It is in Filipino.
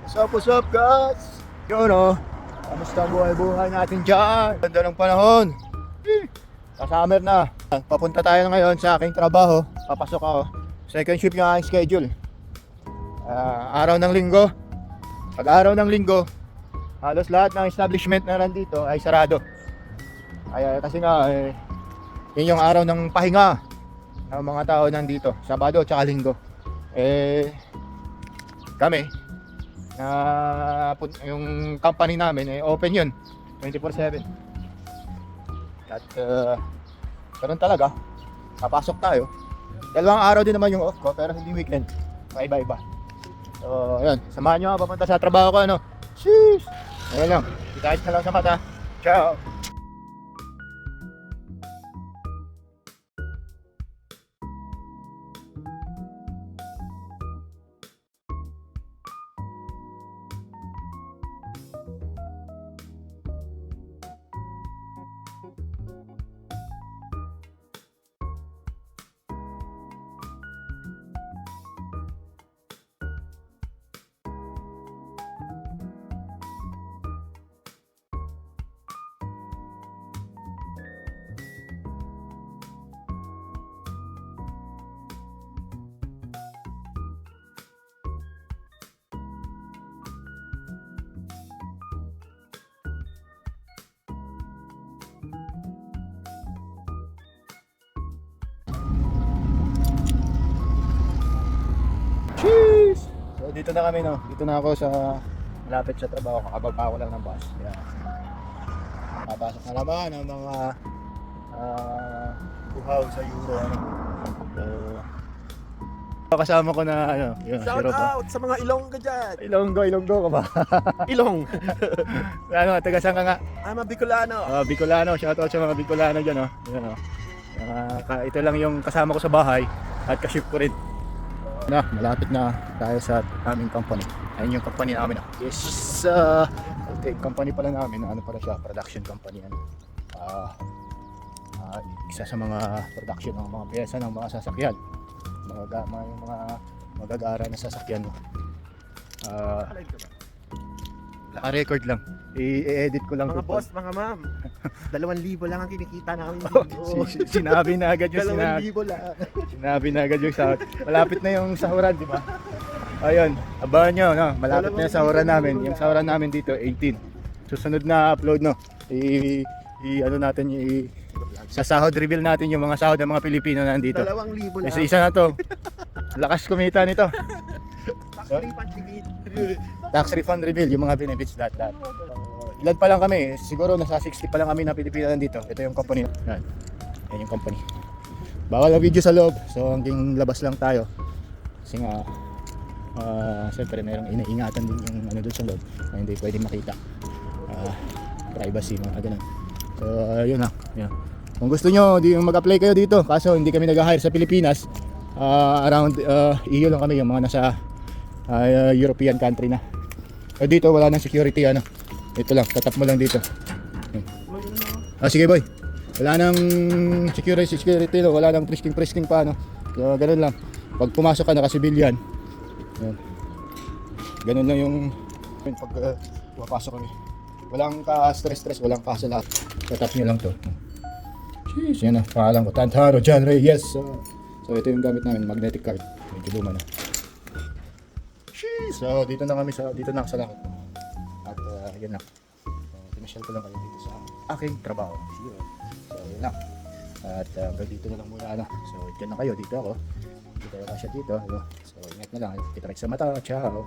What's up guys? Yun o, kamusta ang buhay-buhay natin dyan? Ganda ng panahon. Kasummer na. Papunta tayo ngayon sa aking trabaho. Papasok ako. Second shift yung aking schedule. Araw ng linggo. Pag araw ng linggo, halos lahat ng establishment na nandito ay sarado. Kasi nga, yun yung araw ng pahinga ng mga tao nandito. Sabado at saka linggo. Kami, yung company namin open yun 24/7. At karon talaga papasok tayo. Dalawang araw din naman yung off ko pero hindi weekend, iba-iba. So ayun, samahan nyo papunta sa trabaho ko ano. Sheesh! Ayun lang, kita na lang sa mata. Ciao! Cheese! So dito na kami no. Dito na ako sa malapit sa trabaho. Kakababa ako lang ng bus. Yan. Papasok na naman ang mga buhaw sa Euro ano. So kasama ko na ano, yun, Shout out sa mga Ilonggo dyan. Ilonggo ka ba? Ilong. Ano, taga saan ka nga? I'm a Bicolano. Bicolano, shout out sa mga Bicolano dyan oh. Yan oh. Ito lang yung kasama ko sa bahay at ka-ship ko rin. Malapit na tayo sa aming company. Ayun yung company namin. Yes, okay, company pala namin. Ano pala siya? Production company. Isa sa mga production ng mga pyesa ng mga sasakyan. Yung mga magagara na sasakyan. Naka-record lang. I-edit ko lang. Mga to. boss, mga ma'am. 2,000 lang ang kinikita namin. Sinabi na agad yung 2,000 lang. Sinabi na agad yung sahur. Malapit na yung sahuran, di ba? Ayun, abangan nyo, no? Malapit na yung sahuran namin. Yung sahuran namin dito, 18. Susunod na upload, no? Sa sahod reveal natin yung mga sahod ng mga Pilipino na nandito. 2,000 lang. Isa na to. Lakas kumita nito. Tax refund reveal, yung mga benefits lahat. Ilan pa lang kami, siguro nasa 60 pa lang kami na Pilipino nandito. Ito yung company. Yan yung company. Bawal ang video sa loob, so hanggang labas lang tayo. Kasi nga, siyempre merong iniingatan din yung ano doon sa loob na hindi pwede makita. Privacy, mga ganun. So, yun na. Yun. Kung gusto nyo, mag-apply kayo dito. Kaso hindi kami nag-hire sa Pilipinas. Around EU lang kami, yung mga nasa European country na. Dito wala nang security ano. Ito lang, tatap mo lang dito. Sige boy. Wala nang security no, wala nang frisking pa ano. So, ganun lang. Pag pumasok ka naka-civilian. Yan. Ganun lang yung pag pumapasok kami. Walang ka-stress, walang kasala. Tatap nyo lang to. Jeez, yan na, pangalan ko. Tantaro John Reyes. So ito yung gamit namin, magnetic card. Medyo luma na. Jeez, so dito na kami dito na sa lakad. At yun lang. Pinasyal ko lang kayo dito sa aking trabaho. So yun lang. At hanggang dito na lang muna ano. So dyan na kayo, dito ako. Dito na siya dito. So ingat na lang. Kita rin sa mata. Ciao.